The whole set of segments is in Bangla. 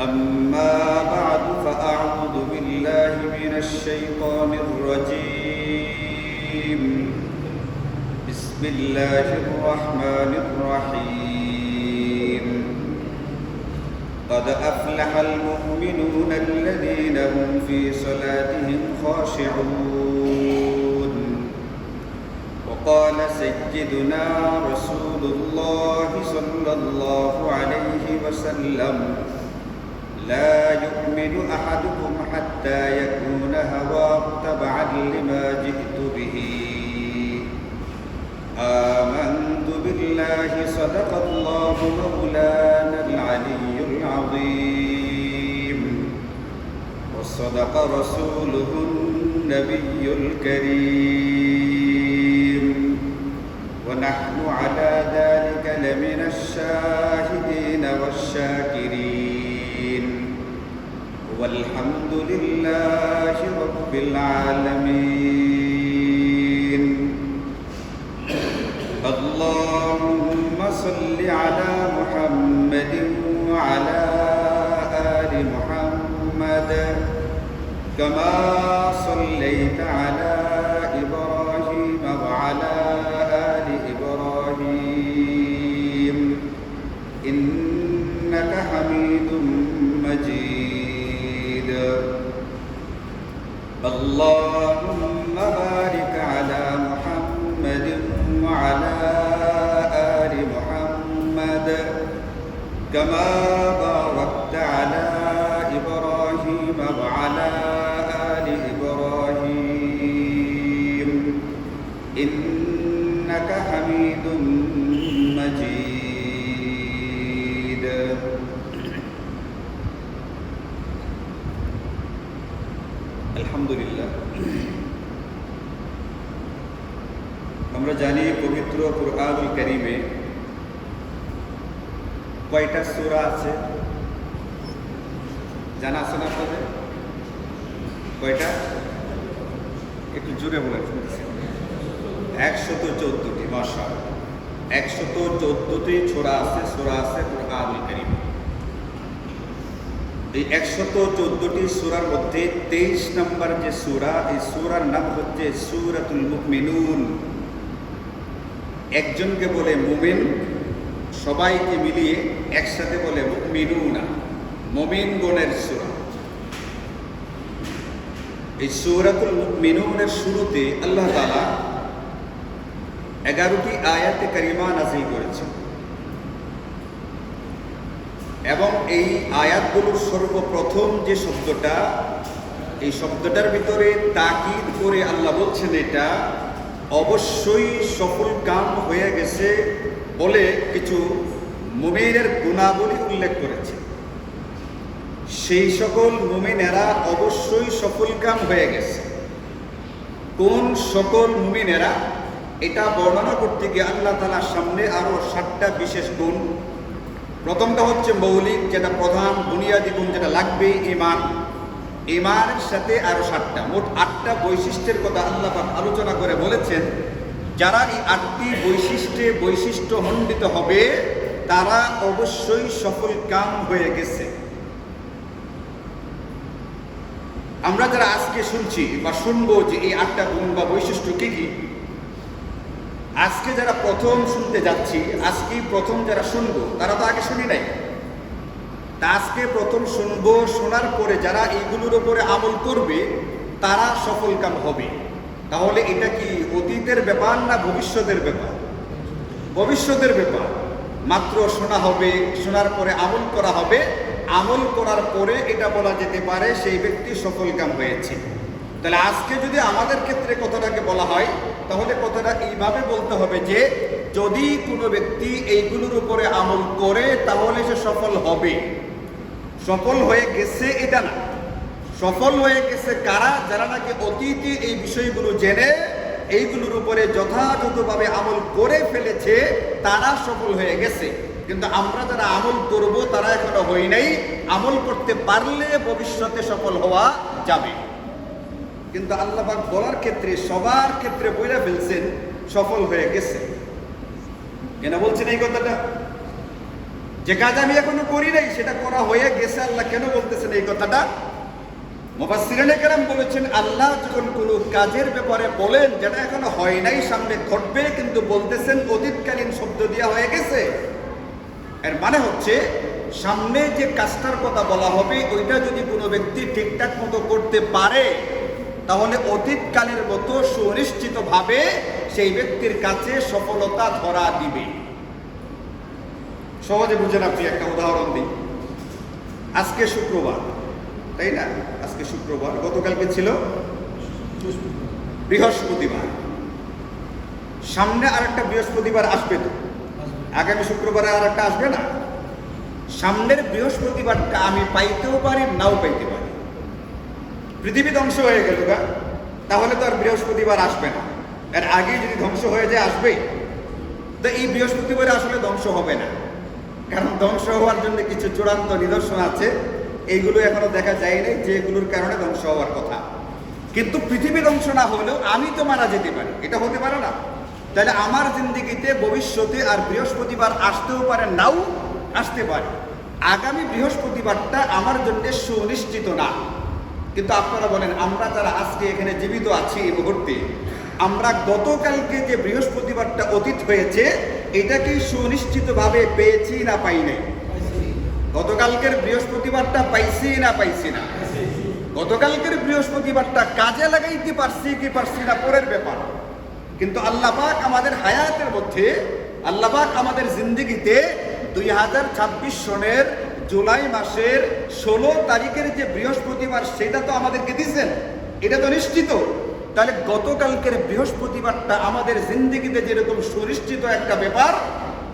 أما بعد فأعوذ بالله من الشيطان الرجيم بسم الله الرحمن الرحيم قد أفلح المؤمنون الذين هم في صلاتهم خاشعون وقال سيدنا رسول الله صلى الله عليه وسلم لا يؤمن أحدكم حتى يكون هواه تبعا لما جئت به آمنت بالله صدق الله مولانا العلي العظيم وصدق رسوله النبي الكريم ونحن على ذلك لمن الشاهدين والشاكرين والحمد لله رب العالمين اللهم صل على محمد وعلى آل محمد كما صليت على إبراهيم وعلى آل إبراهيم إنك حميد مجيد اللهم بارك على محمد وعلى آل محمد كما باركت على إبراهيم وعلى آل إبراهيم إنك حميد مجيد الحمد لله আমরা জানি পবিত্র কুরআনুল কারীমে কয়টা সূরা আছে জানা আছে না আপনাদের? কয়টা একটু জোরে বলেন। 114টি। মাশাআল্লাহ, 114টি সূরা আছে কুরআনুল কারীমে। এই 114টি সূরার মধ্যে 23 নম্বর যে সূরা, এই সূরার নাম হচ্ছে সূরাতুল মুমিনুন। একজনকে বলে মুমিন, সবাইকে মিলিয়ে একসাথে বলে মুমিনুনা, মুমিনগণের সূরা। এই সূরাতুল মুমিনুনের শুরুতে আল্লাহ তাআলা 11টি আয়াতে কারিমা নাযিল করেছেন এবং এই আয়াতগুলোর সর্বপ্রথম যে শব্দটা, এই শব্দটার ভিতরে তাকিদ করে আল্লাহ বলছেন এটা অবশ্যই সফল কাম হয়ে গেছে বলে কিছু মুমিনের গুণাবলী উল্লেখ করেছে। সেই সকল মুমিনেরা অবশ্যই সফল কাম হয়ে গেছে। কোন সকল মুমিনেরা, এটা বর্ণনা করতে গিয়ে আল্লাহ তাআলার সামনে আরো 7টা বিশেষ গুণ। প্রথমটা হচ্ছে মৌলিক, যেটা প্রধান বুনিয়াদী গুণ, যেটা লাগবে ঈমান। ঈমানের সাথে আরো 7টা, মোট 8টা বৈশিষ্ট্যের কথা আল্লাহ পাক আলোচনা করে বলেছেন। যারা এই 8টি বৈশিষ্ট্য মণ্ডিত হবে তারা অবশ্যই সফল কাম হয়ে গেছে। আমরা যারা আজকে শুনছি বা শুনবো যে এই 8টা গুণ বা বৈশিষ্ট্য কি কি, আজকে যারা প্রথম শুনতে যাচ্ছি, আজকেই প্রথম যারা শুনবো, তারা তো আগে শুনি নাই। তা আজকে প্রথম শুনবো, শোনার পরে যারা এইগুলোর উপরে আমল করবে তারা সফল কাম হবে। তাহলে এটা কি অতীতের ব্যাপার না ভবিষ্যতের ব্যাপার? ভবিষ্যতের ব্যাপার। মাত্র শোনা হবে, শোনার পরে আমল করা হবে, আমল করার পরে এটা বলা যেতে পারে সেই ব্যক্তি সফল কাম হয়েছে। তাহলে আজকে যদি আমাদের ক্ষেত্রে কথাটাকে বলা হয়, তাহলে কথাটা এইভাবে বলতে হবে যে যদি কোনো ব্যক্তি এইগুলোর উপরে আমল করে তাহলে সে সফল হবে। সফল হয়ে গেছে এটা না, সফল হয়ে গেছে কারা? যারা নাকি অতীতে এই বিষয়গুলো জেনে এইগুলোর উপরে যথাযথভাবে আমল করে ফেলেছে, তারা সফল হয়ে গেছে। কিন্তু আমরা যারা আমল করব তারা এখনো হই নাই। আমল করতে পারলে ভবিষ্যতে সফল হওয়া যাবে। কিন্তু আল্লাহ পাক বলার ক্ষেত্রে সবার ক্ষেত্রে বইরা ফেলছেন সফল হয়ে গেছে। কেন বলছেন এই কথাটা? যে কাজ আমি এখনো করি নাই সেটা করা হয়ে গেছে। আল্লাহ কেন বলতেছেন এই কথাটা? মুফাসসিরিনে কেরাম বলেছেন, আল্লাহ যখন কোনো কাজের ব্যাপারে বলেন যেটা এখনো হয় নাই, সামনে ঘটবে, কিন্তু বলতেছেন অতীতকালীন শব্দ দেওয়া হয়ে গেছে, এর মানে হচ্ছে সামনে যে কাজটার কথা বলা হবে ওইটা যদি কোনো ব্যক্তি ঠিকঠাক মতো করতে পারে তাহলে অতীতকালের মতো সুনিশ্চিতভাবে সেই ব্যক্তির কাছে সফলতা ধরা দিবে। সহজে বুঝেন, আপনি একটা উদাহরণ দিই। আজকে শুক্রবার, তাই না? আজকে শুক্রবার, গতকালকে ছিল বৃহস্পতিবার। সামনে আরেকটা বৃহস্পতিবার আসবে তো, আগামী শুক্রবারে আরেকটা আসবে না? সামনের বৃহস্পতিবারটা আমি পাইতেও পারি, নাও পাইতে পারি। পৃথিবী ধ্বংস হয়ে গেল গা, তাহলে তো আর বৃহস্পতিবার আসবে না। এর আগে যদি ধ্বংস হয়ে যায় আসবেই। তো এই বৃহস্পতিবারে আসলে ধ্বংস হবে না, কারণ ধ্বংস হওয়ার জন্য কিছু চূড়ান্ত নিদর্শন আছে, এইগুলো এখনো দেখা যায় নাই, যেগুলোর কারণে ধ্বংস হওয়ার কথা। কিন্তু পৃথিবী ধ্বংস না হলেও আমি তো মারা যেতে পারি, এটা হতে পারে না? তাহলে আমার জিন্দেগিতে ভবিষ্যতে আর বৃহস্পতিবার আসতেও পারে, নাও আসতে পারে। আগামী বৃহস্পতিবারটা আমার জন্য সুনিশ্চিত না। কিন্তু আপনারা বলেন, আমরা যারা আজকে এখানে জীবিত আছি এই মুহূর্তে, আমরা গতকালকে যে বৃহস্পতিবারটা অতীত হয়েছে এটাকে সুনিশ্চিতভাবে পেয়েছি না পাই নাই? গতকালকের বৃহস্পতিবারটা পাইছি না পাইছি না? গতকালকের বৃহস্পতিবারটা কাজে লাগাইতে পারছি কি পারছি না পরের ব্যাপার। কিন্তু আল্লাহ পাক আমাদের হায়াতের মধ্যে, আল্লাহ পাক আমাদের জিন্দেগিতে 2026 সনের জুলাই মাসের 16 তারিখের যে বৃহস্পতিবার সেটা তো আমাদেরকে দিয়েছেন, এটা তো নিশ্চিত। তাহলে গতকালকের বৃহস্পতিবারটা আমাদের জিন্দেগিতে যেরকম সুনিশ্চিত একটা ব্যাপার,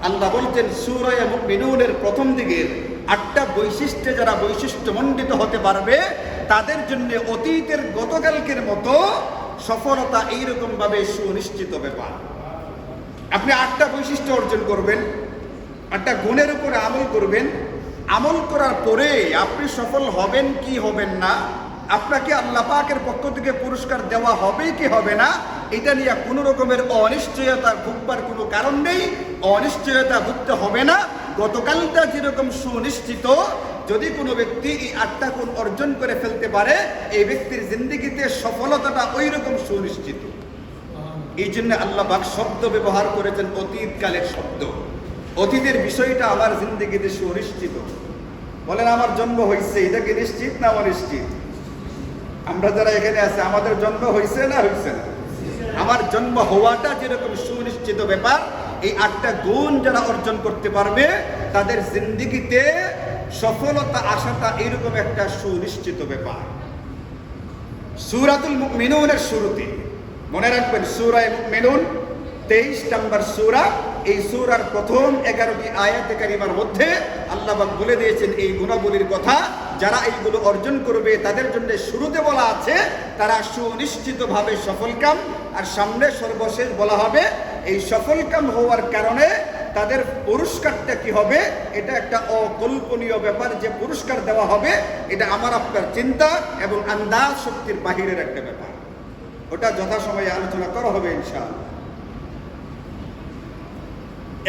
আল্লাহ বলছেন সূরা মুমিনুনের প্রথম দিকের 8টা বৈশিষ্ট্যে যারা বৈশিষ্ট্যমণ্ডিত হতে পারবে তাদের জন্য অতীতের গতকালকের মতো সফলতা এইরকম ভাবে সুনিশ্চিত ব্যাপার। আপনি 8টা বৈশিষ্ট্য অর্জন করবেন, 8টা গুণের উপরে আমল করবেন, আমল করার পরে আপনি সফল হবেন কি হবেন না, আপনাকে আল্লাহ পাকের পক্ষ থেকে পুরস্কার দেওয়া হবে কি হবে না, এটা নিয়ে কোনো রকমের অনিশ্চয়তা ভুগবার কোনো কারণ নেই। অনিশ্চয়তা ভুগতে হবে না। গতকালটা যেরকম সুনিশ্চিত, যদি কোনো ব্যক্তি এই 8টা গুণ অর্জন করে ফেলতে পারে এই ব্যক্তির জিন্দেগিতে সফলতাটা ওই রকম সুনিশ্চিত। এই জন্য আল্লাহ পাক শব্দ ব্যবহার করেছেন অতীতকালের শব্দ। অতীতের বিষয়টা আমার জিন্দেগিতে সুনিশ্চিত। বলেন, আমার জন্ম হয়েছে, এটা কি নিশ্চিত না অনিশ্চিত? আমরা যারা এখানে আছে আমাদের জন্ম হয়েছে না হয়েছে না? আমার জন্ম হওয়াটা যেরকম সুনিশ্চিত ব্যাপার, এই 8টা গুণ যারা অর্জন করতে পারবে তাদের জিন্দেগিতে সফলতা আসাটা এরকম একটা সুনিশ্চিত ব্যাপার। সূরাতুল মুমিনুনের শুরুতে মনে রাখবেন, সূরা মুমিনুন 23 নম্বর সূরা। এই সূরার প্রথম 11টি আয়াতে কারিমার মধ্যে আল্লাহ পাক বলে দিয়েছেন এই গুণাবলীর কথা। যারা এইগুলো অর্জন করবে তাদের জন্য শুরুতে বলা আছে তারা সুনিশ্চিতভাবে সফলকাম, আর সামনে সর্বশেষ বলা হবে এই সফলকাম হওয়ার কারণে তাদের পুরস্কারটা কি হবে। এটা একটা অকল্পনীয় ব্যাপার, যে পুরস্কার দেওয়া হবে এটা আমার আপনার চিন্তা এবং আন্দাজ শক্তির বাহিরের একটা ব্যাপার। ওটা যথাসময়ে আলোচনা করা হবে ইনশাআল্লাহ।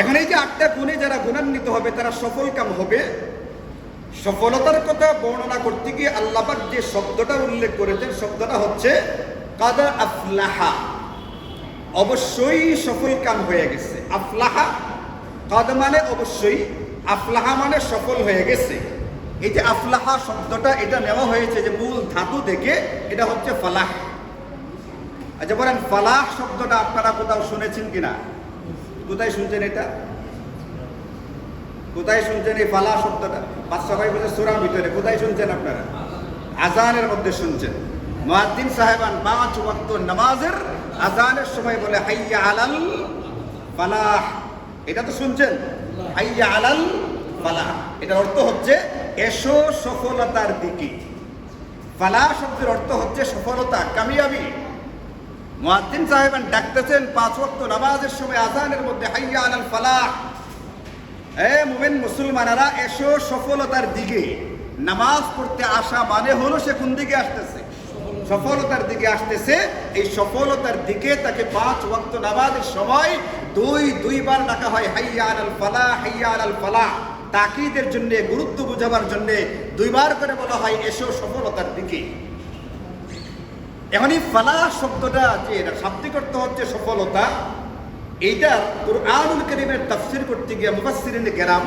এখন এই যে 8টা গুণে যারা গুণান্বিত হবে তারা সফলকাম হবে। সফলতার কথা বর্ণনা করতে গিয়ে আল্লাহ পাক যে শব্দটা উল্লেখ করেছেন শব্দটা হচ্ছে কাদ আফলাহা, অবশ্যই সফলকাম হয়ে গেছে। আফলাহা, কাদ মানে অবশ্যই, আফলাহা মানে সফল হয়ে গেছে। এই যে আফলাহা শব্দটা এটা নেওয়া হয়েছে যে মূল ধাতু থেকে, এটা হচ্ছে ফালাহ। আচ্ছা বলেন, ফালাহ শব্দটা আপনারা কোথাও শুনেছেন কিনা? কোথায় শুনছেন এটা? কোথায় শুনছেন এই ফালাহ শব্দটা? 5 বছর সূরার ভিতরে কোথায় শুনছেন আপনারা? আজানের মধ্যে শুনছেন। মুয়াজ্জিন সাহেবান 5 ওয়াক্ত নামাজের আজানের সময় বলে হাইয়া আলাল ফালাহ, এটা তো শুনছেন, হাইয়া আলাল ফালাহ। এটার অর্থ হচ্ছে এসো সফলতার দিকে। ফালাহ শব্দের অর্থ হচ্ছে সফলতা, কামিয়াবি। মুয়াজ্জিন সাহেবান ডাকতেছেন 5 ওয়াক্ত নামাজের সময় আজানের মধ্যে হাইয়া আলাল ফালাহ, হে মুমিন মুসলমানেরা এসো সফলতার দিকে। নামাজ পড়তে আসা মানে হলো সে কোন দিকে আসতেছে? সফলতার দিকে আসতেছে। এই সফলতার দিকে তাকে 5 ওয়াক্ত নামাজের সময় দুইবার ডাকা হয় হাইয়া আলাল ফালাহ, হাইয়া আলাল ফালাহ। তাকিদের জন্য, গুরুত্ব বোঝাবার জন্য দুইবার করে বলা হয় এসো সফলতার দিকে। এখনই ফালাহ শব্দটা যে শাব্দিক অর্থ হচ্ছে সফলতা, এইটা কুরআনুল কারীমের তাফসীর করতে গিয়ে মুফাসসিরিনে কেরাম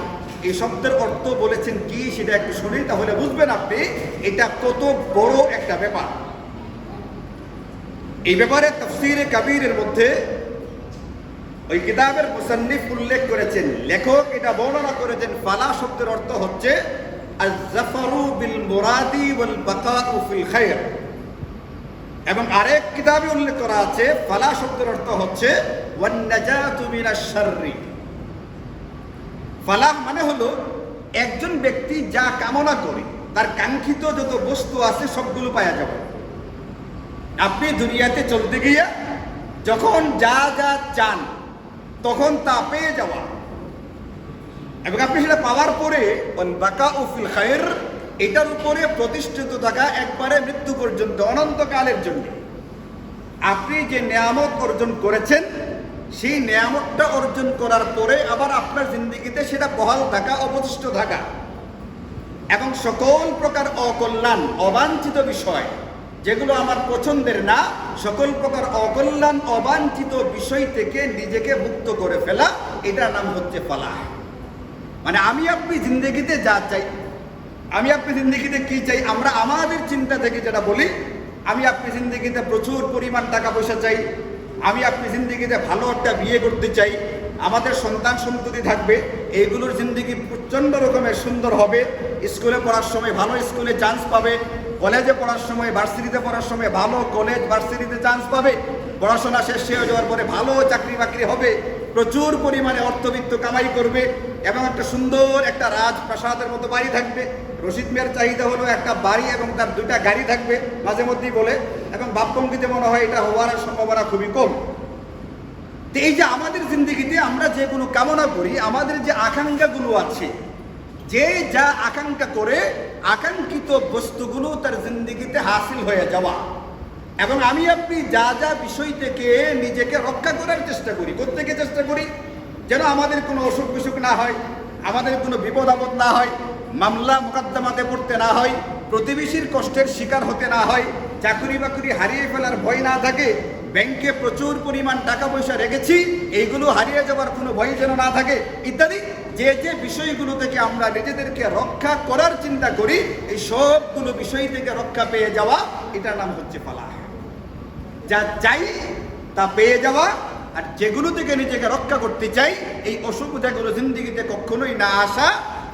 এই শব্দের অর্থ বলেছেন কি সেটা একটু শুনি, তাহলে বুঝবেন আপনি এটা কত বড় একটা ব্যাপার। এই ব্যাপারে তাফসীরে কাবীরের মধ্যে ওই কিতাবের মুসান্নিফ উল্লেখ করেছেন, লেখক এটা বর্ণনা করেছেন, ফালাহ শব্দের অর্থ হচ্ছে আয-যাফরু বিল মুরাদি ওয়াল বাকাউ ফিল খায়র। এবং আরেক কিতাবে উল্লেখ করা আছে ফালাহ শব্দের অর্থ হচ্ছে ওয়ান নাজাতু মিনাশ শাররি। ফালাহ মানে হলো একজন ব্যক্তি যা কামনা করে তার কাঙ্ক্ষিত যত বস্তু আছে সবগুলো পাওয়া যাবে। আপনি দুনিয়াতে চলতে গিয়ে যখন যা যা চান তখন তা পেয়ে যাওয়া, এবং আপনি সেটা পাওয়ার পরে ওয়াল বাকাউ ফিল খায়র, এটার উপরে প্রতিষ্ঠিত থাকা একবারে মৃত্যু পর্যন্ত, অনন্তকালের জন্য। আপনি যে নেয়ামত অর্জন করেছেন সেই নেয়ামতটা অর্জন করার পরে আবার আপনার জিন্দেগিতে সেটা বহাল থাকা, অবশিষ্ট থাকা, এবং সকল প্রকার অকল্যাণ, অবাঞ্ছিত বিষয় যেগুলো আমার পছন্দের না, সকল প্রকার অকল্যাণ, অবাঞ্ছিত বিষয় থেকে নিজেকে মুক্ত করে ফেলা, এটার নাম হচ্ছে ফালাহ। মানে আমি আপনি জিন্দেগিতে যা চাই, আমি আপনি জিন্দেগিতে কি চাই, আমরা আমাদের চিন্তা থেকে যেটা বলি, আমি আপনি জিন্দেগিতে প্রচুর পরিমাণ টাকা পয়সা চাই, আমি আপনি জিন্দেগিতে ভালো একটা বিয়ে করতে চাই, আমাদের সন্তান সন্ততি থাকবে, এইগুলোর জিন্দেগি প্রচণ্ড রকমের সুন্দর হবে, স্কুলে পড়ার সময় ভালো স্কুলে চান্স পাবে, কলেজে পড়ার সময়, ভার্সিটিতে পড়ার সময় ভালো কলেজ ভার্সিটিতে চান্স পাবে, পড়াশোনা শেষ হয়ে যাওয়ার পরে ভালো চাকরি বাকরি হবে, প্রচুর পরিমাণে অর্থবিত্ত কামাই করবে, এবং একটা সুন্দর একটা রাজপ্রাসাদের মতো বাড়ি থাকবে। রশিদ মিয়ার চাহিদা হলো একটা বাড়ি এবং তার দুইটা গাড়ি থাকবে মাঝে মধ্যেই বলে, এবং বাপভঙ্গিতে মনে হয় এটা হওয়ার সম্ভাবনা খুবই কম। তো এই যে আমাদের জিন্দেগিতে আমরা যেগুলো কামনা করি, আমাদের যে আকাঙ্ক্ষাগুলো আছে, যে যা আকাঙ্ক্ষা করে আকাঙ্ক্ষিত বস্তুগুলো তার জিন্দেগিতে হাসিল হয়ে যাওয়া, এবং আমি আপনি যা যা বিষয় থেকে নিজেকে রক্ষা করার চেষ্টা করি, প্রত্যেকে চেষ্টা করি যেন আমাদের কোনো অসুখ বিসুখ না হয়, আমাদের কোনো বিপদ আপদ না হয়, মামলা মোকদ্দমাতে পড়তে না হয়, প্রতিবেশীর কষ্টের শিকার হতে না হয়, চাকরি বাকরি হারিয়ে ফেলার ভয় না থাকে, ব্যাংকে প্রচুর পরিমাণ টাকা পয়সা রেখেছি এইগুলো হারিয়ে যাওয়ার কোনো ভয় যেন না থাকে, ইত্যাদি যে যে বিষয়গুলো থেকে আমরা নিজেদেরকে রক্ষা করার চিন্তা করি, এই সবগুলো বিষয় থেকে রক্ষা পেয়ে যাওয়া, এটার নাম হচ্ছে ফালাহ। যা চাই তা পেয়ে যাওয়া, আর যেগুলো থেকে নিজেকে রক্ষা করতে চাই, এই অসুবিধাগুলো জিন্দেগিতে কখনোই না আসা,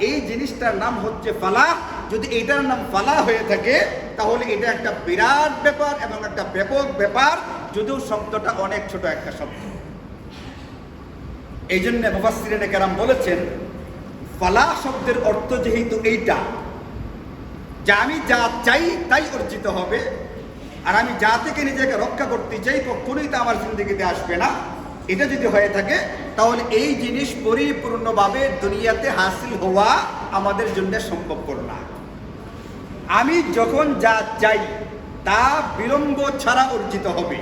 এই জিনিসটার নাম হচ্ছে ফালাহ। যদি এটার নাম ফালাহ হয়ে থাকে তাহলে এটা একটা বিরাট ব্যাপার এবং একটা ব্যাপক ব্যাপার, যদিও শব্দটা অনেক ছোট একটা শব্দ। এই জন্য মুফাসসিরিনে কেরাম বলেছেন ফালাহ শব্দের অর্থ যেহেতু এইটা, যে আমি যা চাই তাই অর্জিত হবে, আর আমি যা থেকে নিজেকে রক্ষা করতে চাই কখনোই তা আমার জিন্দেগিতে আসবে না, এটা যদি হয়ে থাকে তাহলে এই জিনিস পরিপূর্ণভাবে দুনিয়াতে হাসিল হওয়া আমাদের জন্য সম্ভবপর না। আমি যখন যা চাই তা বিলম্ব ছাড়া অর্জিত হবে।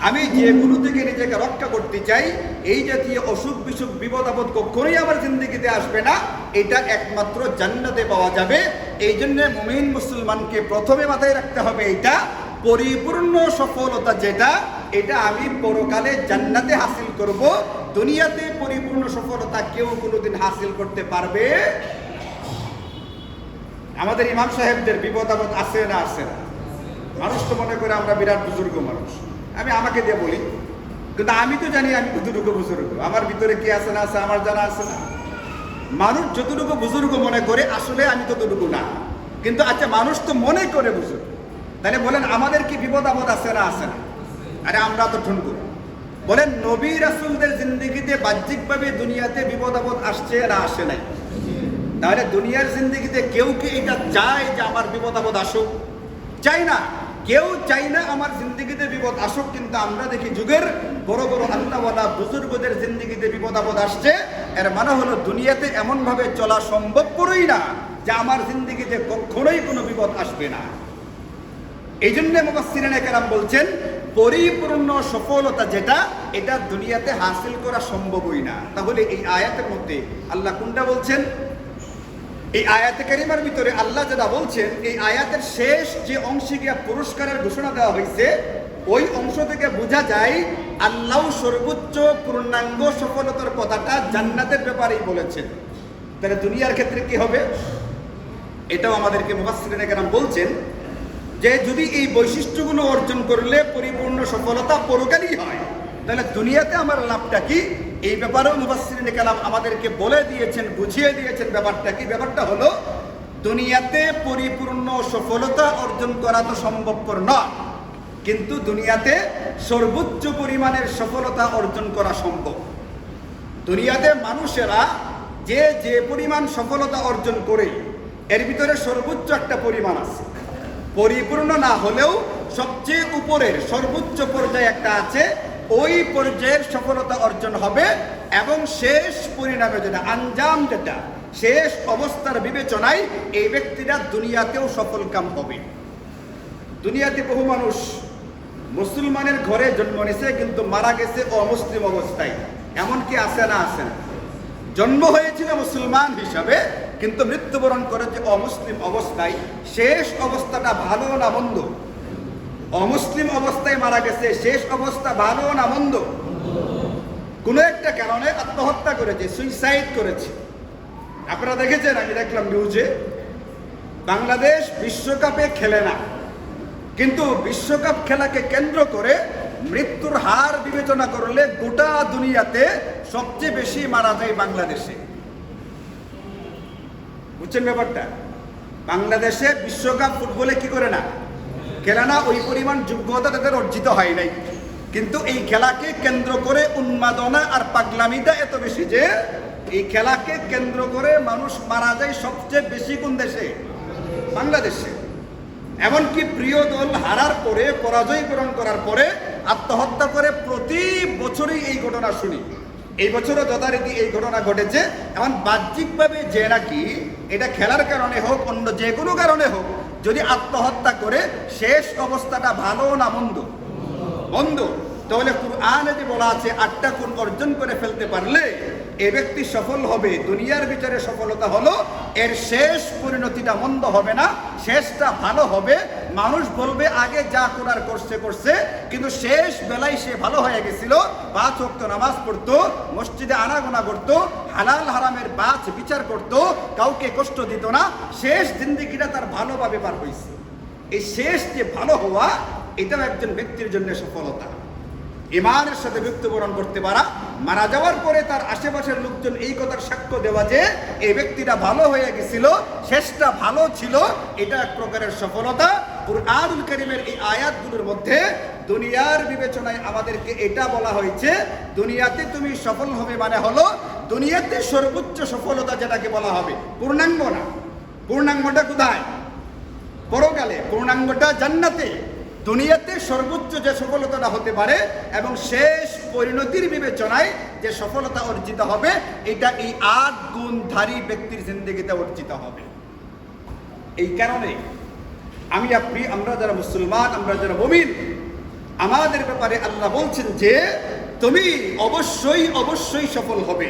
আমি যেগুলো থেকে নিজেকে রক্ষা করতে চাই, এই জাতীয় অসুখ বিসুখ বিপদ আপদ কখনোই আমার জিন্দেগিতে আসবে না, এটা একমাত্র জান্নাতে পাওয়া যাবে। এই জন্য মুমিন মুসলমানকে প্রথমে মাথায় রাখতে হবে এইটা, পরিপূর্ণ সফলতা যেটা, এটা আমি পরকালে জান্নাতে হাসিল করব। দুনিয়াতে পরিপূর্ণ সফলতা কেউ কোনোদিন হাসিল করতে পারবে। আমাদের ইমাম সাহেবদের বিপদ আপদ আছে না? আছে না? মানুষ তো মনে করে আমরা বিরাট বুজুর্গ মানুষ, আমি আমাকে দিয়ে বলি, কিন্তু আমি তো জানি আমি কতটুকু বুজুর্গ, আমার ভিতরে কি আছে না আছে আমার জানা আছে না। মানুষ যতটুকু বুজুর্গ মনে করে আসলে আমি ততটুকু না, কিন্তু আচ্ছা মানুষ তো মনে করে বুজুর্গ, তাহলে বলেন আমাদের কি বিপদ আপদ আছে না? আছে না? আরে আমরা তো ঠুনকু। বলেন নবী রাসূলদের জিন্দেগিতে বাহ্যিকভাবে দুনিয়াতে বিপদ আপদ আসছে না আসে নাই? তাহলে দুনিয়ার জিন্দেগিতে কেউ কি এটা চায় যে আমার বিপদ আপদ আসুক? চাই না, কেউ চাই না আমার জিন্দেগিতে বিপদ আসুক। কিন্তু আমরা দেখি যুগের বড় বড় আল্লাহওয়ালা বুজুর্গদের জিন্দেগিতে বিপদ আপদ আসছে, এর মানে হলো দুনিয়াতে এমনভাবে চলা সম্ভবপরই না যে আমার জিন্দেগিতে কখনোই কোনো বিপদ আসবে না। এই জন্য মুফাসসিরিনে কেরাম বলছেন পরিপূর্ণ সফলতা যেটা, এটা দুনিয়াতে হাসিল করা সম্ভবই না। তাহলে এই আয়াতের মধ্যে আল্লাহ কোনটা বলছেন? এই আয়াতে কারিমার ভিতরে আল্লাহ যেটা বলছেন, এই আয়াতের শেষ যে অংশে গিয়া পুরস্কারের ঘোষণা দেওয়া হয়েছে, ওই অংশ থেকে বোঝা যায় আল্লাহ সর্বোচ্চ পূর্ণাঙ্গ সফলতার কথাটা জান্নাতের ব্যাপারেই বলেছেন। তাহলে দুনিয়ার ক্ষেত্রে কি হবে? এটাও আমাদেরকে মুফাসসিরিনে কেরাম বলছেন যে যদি এই বৈশিষ্ট্যগুলো অর্জন করলে পরিপূর্ণ সফলতা পরকালই হয়, তাহলে দুনিয়াতে আমার লাভটা কি? এই ব্যাপারেও মুফাসসিরিনে কেরাম আমাদেরকে বলে দিয়েছেন, বুঝিয়ে দিয়েছেন ব্যাপারটা কি। ব্যাপারটা হলো দুনিয়াতে পরিপূর্ণ সফলতা অর্জন করা তো সম্ভবপর নয়, কিন্তু দুনিয়াতে সর্বোচ্চ পরিমাণের সফলতা অর্জন করা সম্ভব। দুনিয়াতে মানুষেরা যে যে পরিমাণ সফলতা অর্জন করে, এর ভিতরে সর্বোচ্চ একটা পরিমাণ আছে, পরিপূর্ণ না হলেও সবচেয়ে উপরের সর্বোচ্চ পর্যায়ে একটা আছে। ওই পর্যায়ের সফলতা অর্জন হবে এবং শেষ পরিণামে যেটা আঞ্জাম, যেটা শেষ অবস্থার বিবেচনায় এই ব্যক্তিরা দুনিয়াতেও সফলকাম হবে। দুনিয়াতে বহু মানুষ মুসলমানের ঘরে জন্ম নিয়েছে কিন্তু মারা গেছে অমুসলিম অবস্থায়, এমনকি আছে না? আছে না? জন্ম হয়েছিল মুসলমান হিসাবে কিন্তু মৃত্যুবরণ করেছে অমুসলিম অবস্থায়। শেষ অবস্থাটা ভালো না মন্দ? অমুসলিম অবস্থায় মারা গেছে, শেষ অবস্থা ভালো না মন্দ? কোনো একটা কারণে আত্মহত্যা করেছে, সুইসাইড করেছে। আপনারা দেখেছেন, আমি দেখলাম নিউজে, বাংলাদেশ বিশ্বকাপে খেলে না, কিন্তু বিশ্বকাপ খেলাকে কেন্দ্র করে মৃত্যুর হার বিবেচনা করলে গোটা দুনিয়াতে সবচেয়ে বেশি মারা যায় বাংলাদেশে। বুঝছেন ব্যাপারটা? বাংলাদেশে বিশ্বকাপ ফুটবলে কি করে না, খেলে না, ওই পরিমাণ যোগ্যতা তাদের অর্জিত হয় নাই। কিন্তু এই খেলাকে কেন্দ্র করে উন্মাদনা আর পাগলামিটা এত বেশি যে এই খেলাকে কেন্দ্র করে মানুষ মারা যায় সবচেয়ে বেশি কোন দেশে? বাংলাদেশে। এমনকি প্রিয় দল হারার পরে, পরাজয় বরণ করার পরে আত্মহত্যা করে প্রতি বছরই এই ঘটনা শুনি। এই বছরও যথারীতি এই ঘটনা ঘটেছে। এমন বাহ্যিকভাবে যে নাকি এটা খেলার কারণে হোক, অন্য যে কোনো কারণে হোক, যদি আত্মহত্যা করে শেষ অবস্থাটা ভালো না মন্দ? মন্দ। তাহলে কুরআনে যে বলা আছে 8টা গুণ অর্জন করে ফেলতে পারলে এ ব্যক্তি সফল হবে। দুনিয়ার ভিতরে সফলতা হলো এর শেষ পরিণতিটা মন্দ হবে না, শেষটা ভালো হবে। মানুষ বলবে আগে যা করার করছে, কিন্তু শেষ বেলায় সে ভালো হয়ে গেছিল। 5 ওয়াক্ত নামাজ পড়তো, মসজিদে আনাগোনা করতো, হালাল হারামের বাছ বিচার করতো, কাউকে কষ্ট দিত না, শেষ জিন্দেগিটা তার ভালোভাবে পার হয়েছে। এই শেষ যে ভালো হওয়া, এটাও একজন ব্যক্তির জন্য সফলতা। ইমানের সাথে মৃত্যুবরণ করতে পারা, মারা যাওয়ার পরে তার আশেপাশের লোকজন এই কথার সাক্ষ্য দেওয়া যে এই ব্যক্তিটা ভালো হয়ে গেছিল, শেষটা ভালো ছিল, এটা এক প্রকারের সফলতা। কুরআনুল কারীমের এই আয়াতগুলোর মধ্যে দুনিয়ার বিবেচনায় আমাদেরকে এটা বলা হয়েছে, দুনিয়াতে তুমি সফল হবে মানে হলো দুনিয়াতে সর্বোচ্চ সফলতা যেটাকে বলা হবে, পূর্ণাঙ্গ না। পূর্ণাঙ্গটা কোথায়? পরকালে। পূর্ণাঙ্গটা জান্নাতে। দুনিয়াতে সর্বোচ্চ যে সফলতাটা হতে পারে এবং শেষ পরিণতির বিবেচনায় যে সফলতা অর্জিত হবে, এটা এই 8 গুণধারী ব্যক্তির জিন্দেগিতে অর্জিত হবে। এই কারণে আমি আপনি, আমরা যারা মুসলমান, আমরা যারা মুমিন, আমাদের ব্যাপারে আল্লাহ বলছেন যে তুমি অবশ্যই অবশ্যই সফল হবে,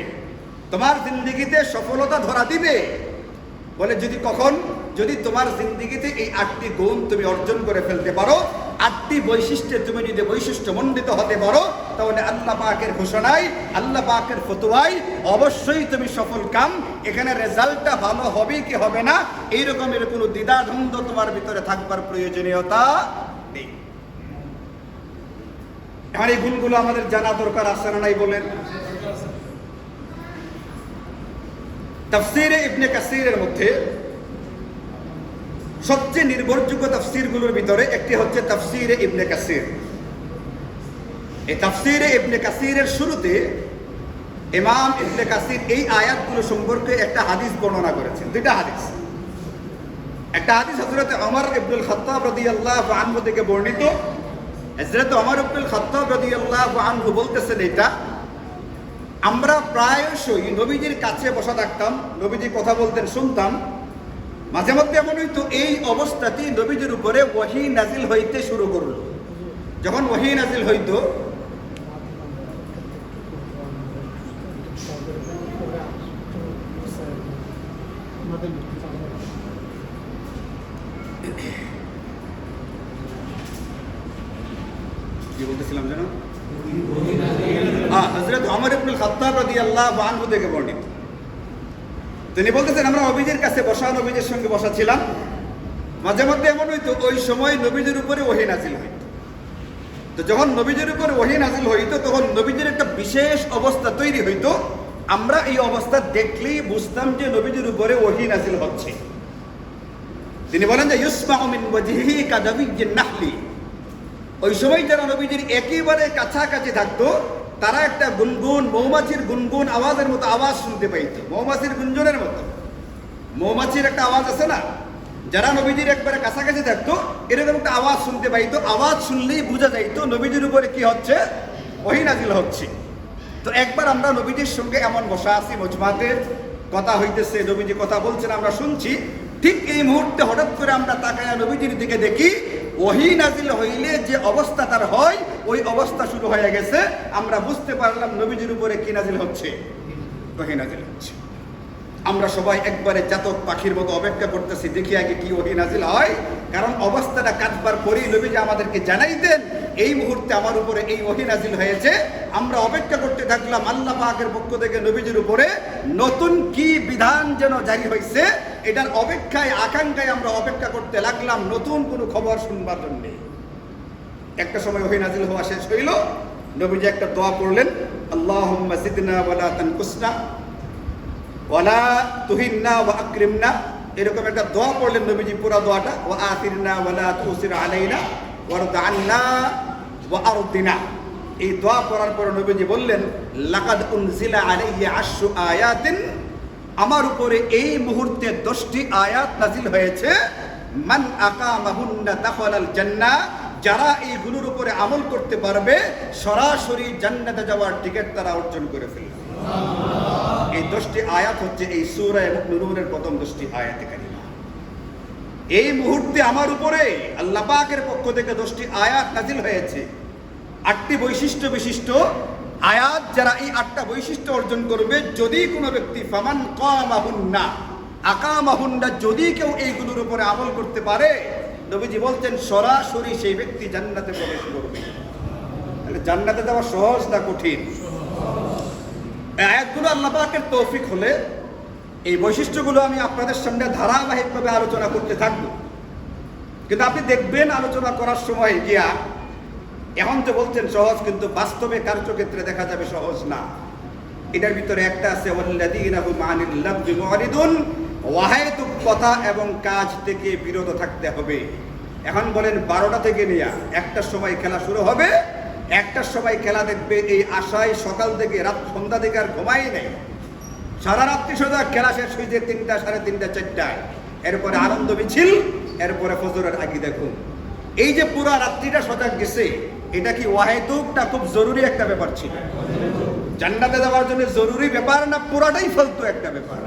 তোমার জিন্দেগিতে সফলতা ধরা দিবে। বলে যদি কখন? যদি তোমার জিন্দেগিতে এই 8টি গুণ তুমি অর্জন করে ফেলতে পারো, 8টি বৈশিষ্ট্যে তুমি যদি বৈশিষ্ট্যমণ্ডিত হতে পারো, তাহলে আল্লাহ পাকের ঘোষণায়, আল্লাহ পাকের ফতোয়ায় অবশ্যই তুমি সফল কাম। এখানে রেজাল্টটা ভালো হবে কি হবে না এই রকমের কোনো দ্বিধাদ্বন্দ্ব তোমার ভিতরে থাকবার প্রয়োজনীয়তা নেই। এখন এই গুণগুলো আমাদের জানা দরকার আছে না নাই বলেন? তাফসীরে ইবনে কাসিরের মধ্যে সবচেয়ে নির্ভরযোগ্য তাফসীরগুলোর ভিতরে একটি হচ্ছে তাফসীরে ইবনে কাসির। এই তাফসীরে ইবনে কাসিরের শুরুতে ইমাম ইবনে কাসির এই আয়াতগুলো সম্পর্কে একটা হাদিস বর্ণনা করেছেন। 2টা হাদিস। একটা হাদিস হযরত ওমর ইবনুল খাত্তাব রাদিয়াল্লাহু আনহু থেকে বর্ণিত। হযরত ওমর ইবনুল খাত্তাব রাদিয়াল্লাহু আনহু বলতেছেন, এটা আমরা প্রায়শই নবীজির কাছে বসা থাকতাম, নবীজি কথা বলতেন, শুনতাম। মাঝে মধ্যে এমন হইতো এই অবস্থাতেই নবীজির উপরে ওহী নাজিল হইতে শুরু করলো। যখন ওহী নাজিল হইতো, কি বলতেছিলাম যেন? হযরত ওমর ইবনুল খাত্তাব রাদিয়াল্লাহু আনহু থেকে বর্ণিত। তিনি বলতেছেন, আমরা নবীজির কাছে বসা, নবীজির সঙ্গে বসা ছিলাম। মাঝে মধ্যে এমন হইতো ওই সময় নবীজির উপরে ওহী নাজিল হইত। তো যখন নবীজির উপরে ওহী নাজিল হইতো তখন নবীজির একটা বিশেষ অবস্থা তৈরি হইতো। আমরা এই অবস্থা দেখলেই বুঝতাম যে নবীজির উপরে ওহী নাজিল হচ্ছে। তিনি বলেন যে ইউসমাউ মিন ওয়াজহিহি কাদাবিয়্যিন নাহলি। ওই সময় যারা নবীজির একেবারে কাছাকাছি থাকতো তারা একটা গুনগুন, মৌমাছির গুনগুন আওয়াজের মতো আওয়াজ শুনতে পাইত। মৌমাছির গুঞ্জনের মতো, মৌমাছির একটা আওয়াজ আছে না, যারা নবীজির একবারে কাছাকাছি থাকতো এরকম একটা আওয়াজ শুনতে পাইতো। আওয়াজ শুনলেই বোঝা যাইতো নবীজির উপরে কি হচ্ছে, ওহী নাজিল হচ্ছে। তো একবার আমরা নবীজির সঙ্গে এমন বসা আছি, মজমাতে কথা হইতেছে, নবীজি কথা বলছেন, আমরা শুনছি। ঠিক এই মুহূর্তে হঠাৎ করে আমরা তাকায়া নবীজির দিকে দেখি ওহী নাজিল হইলে যে অবস্থা তার হয় ওই অবস্থা শুরু হয়ে গেছে। আমরা বুঝতে পারলাম নবীজির উপরে কি নাজিল হচ্ছে, ওহী নাজিল হচ্ছে। আমরা সবাই একবারে জাতক পাখির মতো অপেক্ষা করতেছি, দেখি আগে কি ওহী নাজিল হয়। কারণ অবস্থাটা কাটবার পরেই নবীজি আমাদেরকে জানাইতেন এই মুহূর্তে আমার উপরে এই ওহী নাজিল হয়েছে। আমরা অপেক্ষা করতে থাকলাম আল্লাহ পাকের পক্ষ থেকে নবীজির উপরে নতুন কি বিধান যেন জারি হয়েছে, এটার অপেক্ষায় আকাঙ্ক্ষায় আমরা অপেক্ষা করতে লাগলাম নতুন কোনো খবর শুনবার জন্য। একটা সময় ওহী নাজিল হওয়া শেষ হইল, নবীজি একটা দোয়া পড়লেন, আল্লাহুম্মা জিদনা ওয়ালা তানকুসনা ওয়ালা তুহিন্না ওয়া আকরিমনা। এরকম একটা দোয়া পড়লেন নবীজি, পুরো দোয়াটা, ওয়া আতিরনা ওয়ালা তুসির আলাইনা ওয়ারদ আন্না ওয়া আরদিনা। এই দোয়া পড়ার পর নবীজি বললেন, লাকাদ উনজিলা আলাইয়া 10 আয়াতিন, আমার উপরে এই মুহূর্তে 10টি আয়াত নাজিল হয়েছে। মান আকামাহুন্না দাখালাল জান্নাহ, যারা এইগুলোর উপরে আমল করতে পারবে সরাসরি জান্নাতে যাওয়ার টিকিট তারা অর্জন করে ফেলবে। এই 10টি আয়াত হচ্ছে এই সূরা মুমিনুনের প্রথম 10টি আয়াতে কারিমা। এই মুহূর্তে আমার উপরে আল্লাহ পাকের পক্ষ থেকে 10টি আয়াত নাজিল হয়েছে। 8টি বৈশিষ্ট্য বিশিষ্ট আয়াত। যারা এই 8টা বৈশিষ্ট্য অর্জন করবে, যদি কোনো ব্যক্তি ফামান কামাহুন্না আকামাহুন্না, যদি কেউ এইগুলোর উপরে আমল করতে পারে, নবীজি বলছেন সরাসরি সেই ব্যক্তি জান্নাতে প্রবেশ করবে। তাহলে জান্নাতে যাওয়া সহজ না কঠিন? আয়াতগুলো আল্লাহ পাকের তৌফিক হলে এই বৈশিষ্ট্যগুলো আমি আপনাদের সামনে ধারাবাহিকভাবে আলোচনা করতে থাকব। কিন্তু আপনি দেখবেন আলোচনা করার সময় গিয়া এখন তো বলছেন সহজ, কিন্তু বাস্তবে কার্যক্ষেত্রে দেখা যাবে সহজ না। এটার ভিতরে একটা আছে ওয়াল্লাযীনা হুম আনিল লাগবি মুরিদুন, ওয়াহিদুক কথা এবং কাজ থেকে বিরত থাকতে হবে। এখন বলেন 12টা থেকে নিয়ে 1টার সময় খেলা শুরু হবে, 1টার সময় খেলা দেখবে, এই আশায় সকাল থেকে রাত সন্ধ্যা থেকে আর ঘুমাই নেই, সারা রাত্রি সোজা খেলা শেষ হয়ে যায় 3টা, 3:30, 4টায়। এরপরে আনন্দ মিছিল, এরপরে ফজরের আগে দেখুন। এই যে পুরো রাত্রিটা সজাগ গেছে, এটা কি ওয়াহিদুকটা খুব জরুরি একটা ব্যাপার ছিল? জান্নাতে যাওয়ার জন্য জরুরি ব্যাপার না পুরাটাই ফালতু একটা ব্যাপার?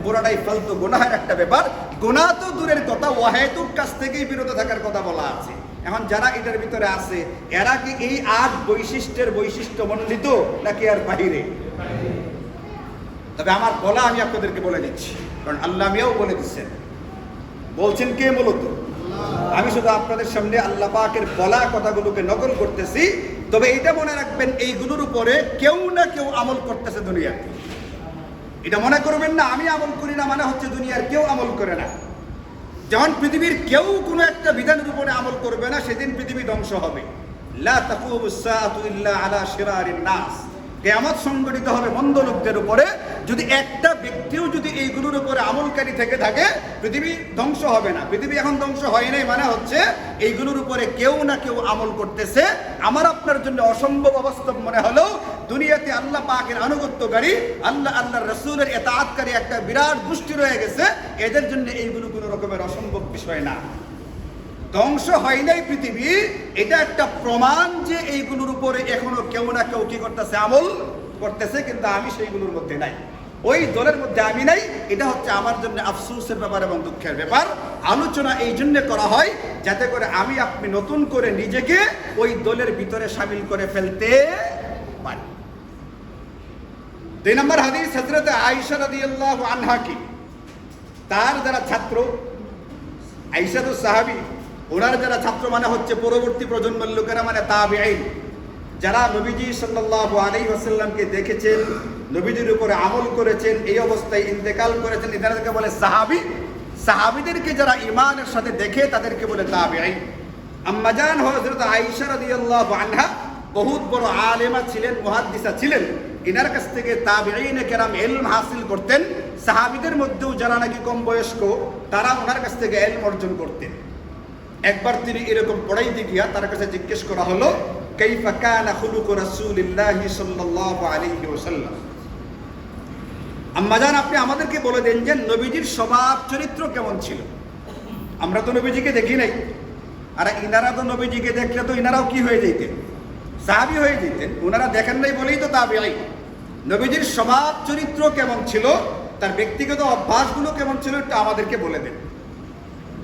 পুরাটাই ফালতু, গুনাহের একটা ব্যাপার। গুনাহ তো দূরের কথা, ওয়াহিদুক কাছ থেকেই বিরত থাকার কথা বলা আছে। এখন যারা এটার ভিতরে আছে এরা কি এই 8 বৈশিষ্ট্যের বৈশিষ্ট্য মণ্ডিত নাকি আর বাহিরে? তবে আমার বলা আমি আপনাদেরকে বলে দিচ্ছি, কারণ আল্লাহ মিয়াও বলে দিচ্ছেন। বলছেন কে? মূলত আমি শুধু আপনাদের সামনে আল্লাহ পাকের বলা কথাগুলোকে নকল করতেছি। তবে এটা মনে রাখবেন, এইগুলোর উপরে কেউ না কেউ আমল করতেছে দুনিয়াতে। এটা মনে করবেন না আমি আমল করি না মানে হচ্ছে দুনিয়ার কেউ আমল করে না। যখন পৃথিবীর কেউ কোনো একটা বিধানের উপরে আমল করবে না, সেদিন পৃথিবী ধ্বংস হবে। লা তাকুমুস সাআতু ইল্লা আলা শিরারিন নাস, কিয়ামত সংঘটিত হবে মন্দ লোকদের উপরে। যদি একটা ব্যক্তিও যদি এইগুলোর উপরে আমলকারী থেকে থাকে, পৃথিবী ধ্বংস হবে না। পৃথিবী এখন ধ্বংস হয় নাই মানে হচ্ছে এইগুলোর উপরে কেউ না কেউ আমল করতেছে। আমার আপনার জন্য অসম্ভব অবাস্তব মনে হলেও দুনিয়াতে আল্লাহ পাকের আনুগত্যকারী, আল্লাহর রাসূলের ইতাআতকারী একটা বিরাট গোষ্ঠী রয়ে গেছে। এদের জন্য এইগুলো কোনো রকমের অসম্ভব বিষয় না। ধ্বংস হয় নাই পৃথিবী, এটা একটা প্রমাণ যে এইগুলোর উপরে এখনো কেউ না কেউ কি করতেছে, আমল করতেছে। কিন্তু আমি সেইগুলোর মধ্যে নাই, ওই দলের মধ্যে আমি নাই। এটা হচ্ছে আমার জন্য আফসোসের ব্যাপার এবং দুঃখের ব্যাপার। আলোচনা এই জন্য করা হয় যাতে করে আমি আপনি নতুন করে নিজেকে ওই দলের ভিতরে শামিল করে ফেলতে পারি। 2 নম্বর হাদিস, হযরত আয়েশা রাদিয়াল্লাহু আনহা কি তার যারা ছাত্র, আয়েশা তো সাহাবী, ওনার যারা ছাত্র মানে হচ্ছে পরবর্তী প্রজন্মের লোকেরা, মানে তাবিঈন, যারা নবীজি সাল্লাল্লাহু আলাইহি ওয়াসাল্লামকে দেখেছেন, নবীজির উপরে আমল করেছেন, এই অবস্থায় ইন্তেকাল করেছেন, এদেরকে বলে সাহাবী। সাহাবীদেরকে যারা ঈমানের সাথে দেখে তাদেরকে বলে তাবিঈন। আম্মাজান হযরত আয়েশা রাদিয়াল্লাহু আনহা বহুত বড় আলেমা ছিলেন, মুহাদ্দিসা ছিলেন। এনার কাছ থেকে তাবিঈনে কেরাম ইলম হাসিল করতেন। সাহাবীদের মধ্যেও যারা নাকি কম বয়স্ক, তারা ওনার কাছ থেকে ইলম অর্জন করতেন। একবার তিনি এরকম পড়াইতে গিয়া তার কাছে জিজ্ঞেস করা হলো, কাইফা কানা খুলুকু রাসূলিল্লাহি সাল্লাল্লাহু আলাইহি ওয়াসাল্লাম, আম্মাজান আপনি আমাদেরকে বলে দেন যে নবীজির স্বভাব চরিত্র কেমন ছিল। আমরা তো নবীজিকে দেখি নাই, আর ইনারা তো নবীজিকে দেখলে তো ইনারাও কি হয়ে যেতেন, সাহাবী হয়ে যেতেন। ওনারা দেখেন নাই বলেই তো তাবিঈন। নবীজির স্বভাব চরিত্র কেমন ছিল, তার ব্যক্তিগত অভ্যাসগুলো কেমন ছিল, একটু আমাদেরকে বলে দেন।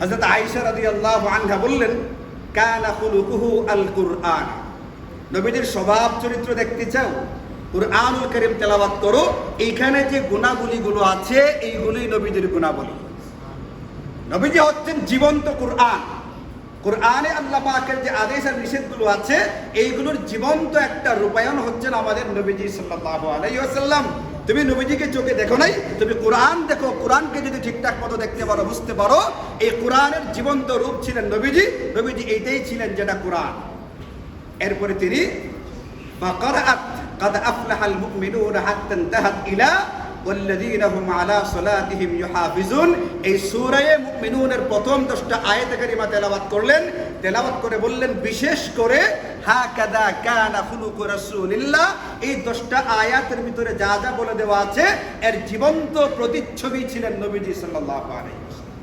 হযরত আয়েশা রাদিয়াল্লাহু আনহা বললেন, কানা খুলুকুহু আল কুরআন, নবীজির স্বভাব চরিত্র দেখতে চাও, কুরআনুল কারীম তেলাওয়াত করো। এইখানে যে গুণাবলীগুলো আছে এইগুলোই নবীজির গুণাবলী। নবীজি হচ্ছেন জীবন্ত কুরআন। কুরআনে আল্লাহ পাকের যে আদেশ আর নিষেধগুলো আছে এইগুলোর জীবন্ত একটা রূপায়ণ হচ্ছেন আমাদের নবীজি সাল্লাল্লাহু আলাইহি ওয়াসাল্লাম। তুমি নবীজিকে চোখে দেখো নাই, তুমি কোরআন দেখো। কোরআনকে যদি ঠিকঠাক মতো দেখতে পারো, বুঝতে পারো, এই কোরআনের জীবন্ত রূপ ছিলেন নবীজি। নবীজি এইটাই ছিলেন যেটা কোরআন। এরপরে তিনি ফাকারাত কাদ আফলাহাল মুমিনুনা হাত্তা ইনতাহাত ইলা ওয়াল্লাযীনা হুম আলা সালাতিহিম ইউহাফিজুন, এই সূরা মুমিনুনের প্রথম 10টা আয়াতে কারিমা তেলাওয়াত করলেন। তেলাওয়াত করে বললেন, বিশেষ করে হাকাদা কানা খুলুকু রাসূলিল্লাহ, এই 10টা আয়াতের ভিতরে যা যা বলে দেওয়া আছে এর জীবন্ত প্রতিচ্ছবি ছিলেন নবীজি সাল্লাল্লাহু আলাইহি ওয়াসাল্লাম।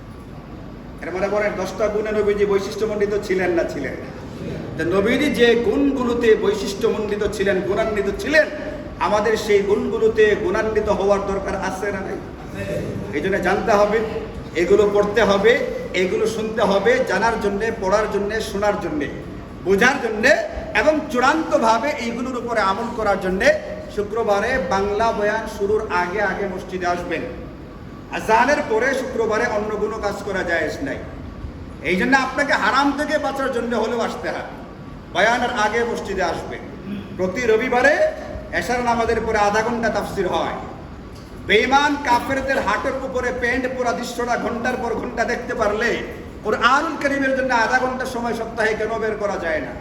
এর মানে বলেন 10টা গুণে নবীজি বৈশিষ্ট্যমণ্ডিত ছিলেন না ছিলেন? নবীজি যে গুণগুলোতে বৈশিষ্ট্যমণ্ডিত ছিলেন, গুণান্বিত ছিলেন, আমাদের সেই গুণগুলোতে গুণান্বিত হওয়ার দরকার আছে না নাই? এই জন্য জানতে হবে, এগুলো পড়তে হবে, এগুলো শুনতে হবে, জানার জন্যে, পড়ার জন্যে, শোনার জন্যে, বোঝার জন্যে এবং চূড়ান্তভাবে এইগুলোর উপরে আমল করার জন্যে শুক্রবারে বাংলা বয়ান শুরুর আগে আগে মসজিদে আসবেন। আযানের পরে শুক্রবারে অন্য কোনো কাজ করা জায়েজ নাই। এই জন্য আপনাকে হারাম থেকে বাঁচার জন্য হলেও আসতে হবে, বয়ানের আগে মসজিদে আসবেন। প্রতি রবিবারে এশার নামাজের পরে আধা ঘন্টা তাফসির হয়। বেঈমান কাফেরদের হাটের উপরে প্যান্ট পরা দৃশ্যটা ঘন্টার পর ঘন্টা দেখতে পারলে কুরআনুল কারীমের জন্য আধা ঘন্টা সময় সপ্তাহে কেন বের করা যায় না?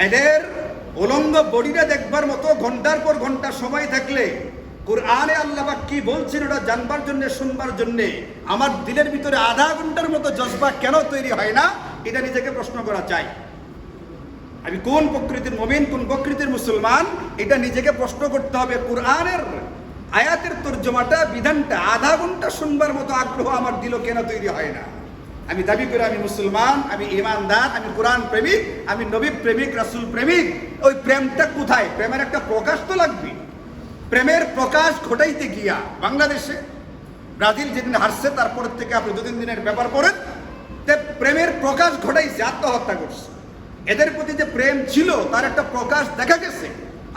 এদের উলঙ্গ বডিটা দেখবার মতো ঘন্টার পর ঘন্টা সময় থাকলে কুরআনে আল্লাহ পাক কি বলছেন ওটা জানবার জন্য, শুনবার জন্য আমার দিলের ভিতরে আধা ঘন্টার মতো জজবা কেন তৈরি হয় না? এটা নিজেকে প্রশ্ন করা চাই। আমি কোন প্রকৃতির মুমিন, কোন প্রকৃতির মুসলমান, এটা নিজেকে প্রশ্ন করতে হবে। কুরআনের আয়াতের তর্জমাটা, বিধানটা আধা ঘন্টা শুনবার মতো আগ্রহ আমার দিল কেন তৈরি হয় না? আমি দাবি করি আমি মুসলমান, আমি ঈমানদার, আমি কোরআন প্রেমিক, আমি নবী প্রেমিক, রাসূল প্রেমিক। ওই প্রেমটা কোথায়? প্রেমের একটা প্রকাশ তো লাগবে। প্রেমের প্রকাশ ঘটাইতে গিয়া বাংলাদেশে ব্রাজিল যেদিন হারছে তারপর থেকে আপনি 2-3 দিনের ব্যাপার করেন, প্রেমের প্রকাশ ঘটাইছে, আত্মহত্যা করছে। এদের প্রতি যে প্রেম ছিল তার একটা প্রকাশ দেখা গেছে,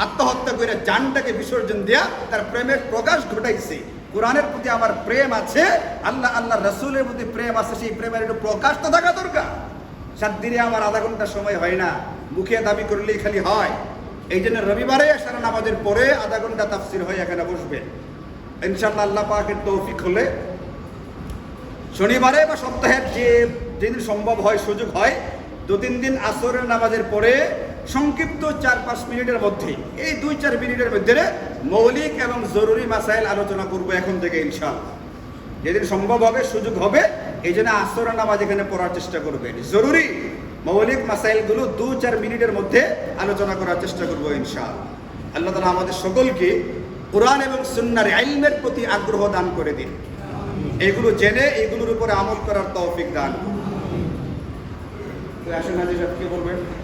আত্মহত্যা করে জানটাকে বিসর্জন দেয়া তার প্রেমের প্রকাশ ঘটাইছে। কোরআনের প্রতি আমার প্রেম আছে, আল্লাহ আল্লাহ রাসূলের প্রতি প্রেম আছে, সেই প্রেমের একটু প্রকাশ তো থাকা দরকার। 7 দিনে আমার আধা ঘন্টা সময় হয় না, মুখে দাবি করলেই খালি হয়। এই জন্য রবিবারে সারা নামাজের পরে আধা ঘন্টা তাফসির হয়ে এখানে বসবেন ইনশাআল্লাহ। আল্লাহ পাকের তৌফিক হলে শনিবারে বা সপ্তাহের যেদিন সম্ভব হয়, সুযোগ হয়, 2-3 দিন আসরের নামাজের পরে সংক্ষিপ্ত 4-5 মিনিটের মধ্যে, এই 2-4 মিনিটের মধ্যে মৌলিক এবং জরুরি মাসাইল আলোচনা করবো এখন থেকে ইনশাআল্লাহ। যেদিন সম্ভব হবে, সুযোগ হবে, এই জন্য আসরের নামাজ এখানে পড়ার চেষ্টা করবেন। জরুরি মৌলিক মাসাইলগুলো 2-4 মিনিটের মধ্যে আলোচনা করার চেষ্টা করবো ইনশাআল্লাহ। আল্লাহ তাআলা আমাদের সকলকে কোরআন এবং সুন্নাহর ইলমের প্রতি আগ্রহ দান করে দিন, এগুলো জেনে এগুলোর উপরে আমল করার তৌফিক দান করুন। আসুন হাজি সাহেব কি বলবেন?